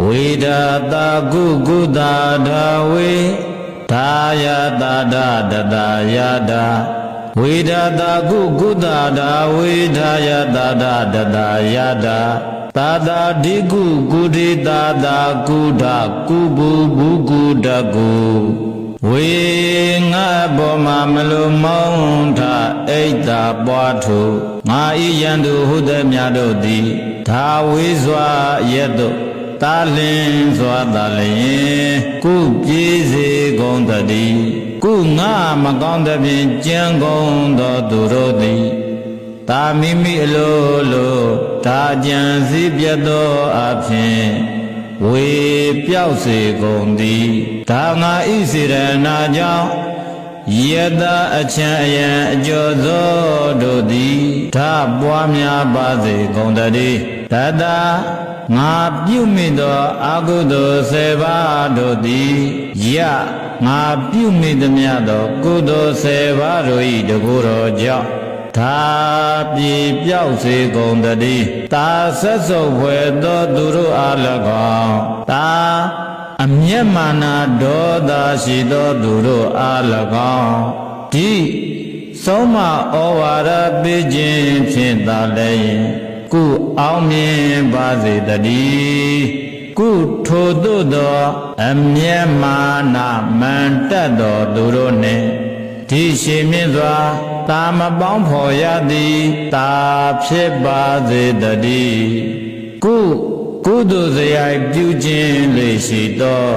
ဝေဒတာကုကုတာဒါဝေဒါယတာဒတတယတာဝေဒတာကုကုတာဒါဝေဒါယတာဒတတယတာသာသာဒီကုကုတိသာသာကုဒကုဘူဘူကုတကုဝေငါဘောမှာမလိုမောင်းထအိတ်တာပွားထုငါဤယံသူဟုသည်များတို့သည်ဒါဝေစွာရက်တို့တာလင်းစွာတာလျင်ကုပြေးစေကုန်တည်းကုငါမကောင်းသဖြင့်ကြံကုန်သောသူတို့သည်တာမိမိအလိုလိုဒါကြံစည်းပြတ်သောအဖြစ်ဝေပြောက်စေကုန်သည်ဒါငါဤစေရနာကြောင့်ယတအချံအယံအကျော်သောတို့သည်ဒါပွားများပါစေကုန်တည်းတတငါပြုမိသောအကုသိုလ်10ပါးတို့သည်ယငါပြုမိသမျှသောကုသိုလ်10ပါးတို့၏တကူတော်ကြောင့်ဒါပြေပြောက်စေကုန်တည်းတာဆက်စုပ်ဖွယ်သောသူတို့အား၎င်းတာအမျက်မာနဒေါသရှိသောသူတို့အား၎င်းဒီဆုံးမဩဝါဒပေးခြင်းဖြင့်သာလည်းကုအောင်မြင်ပါစေတည်းကုထိုသို့သောအမျက်မာနမန်တက်သောသူတို့နှင့်ဒီရှိမြင့်စွာတာမပေါင်းဖော်ရသည်တာဖြစ်ပါစေတည်းကုသိုလ်စရိုက်ပြုခြင်းလေရှိသော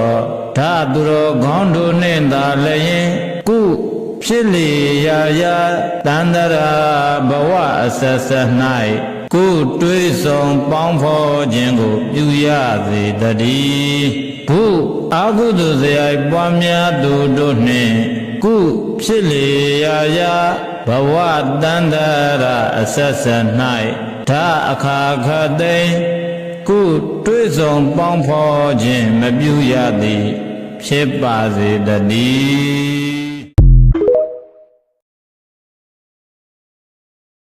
ဓာသူတော်ခေါင်းတို့နှင့်သာလည်းကုဖြစ်လေရာတန္တရာဘဝအဆက်ဆက်၌ကုတွေးဆောင်ပေါင်းဖော်ခြင်းကိုပြုရစေတည်းဘုအာဟုတုစရိုက်ပွားများသူတို့နှင့်ကုဖြစ်လေရာဘဝတန္တရာအဆက်ဆက်၌ဓာအခါခသိမ့်ကုတွေးဆောင်ပေါင်းဖော်ခြင်းမပြုရသည်ဖြစ်ပါစေတည်း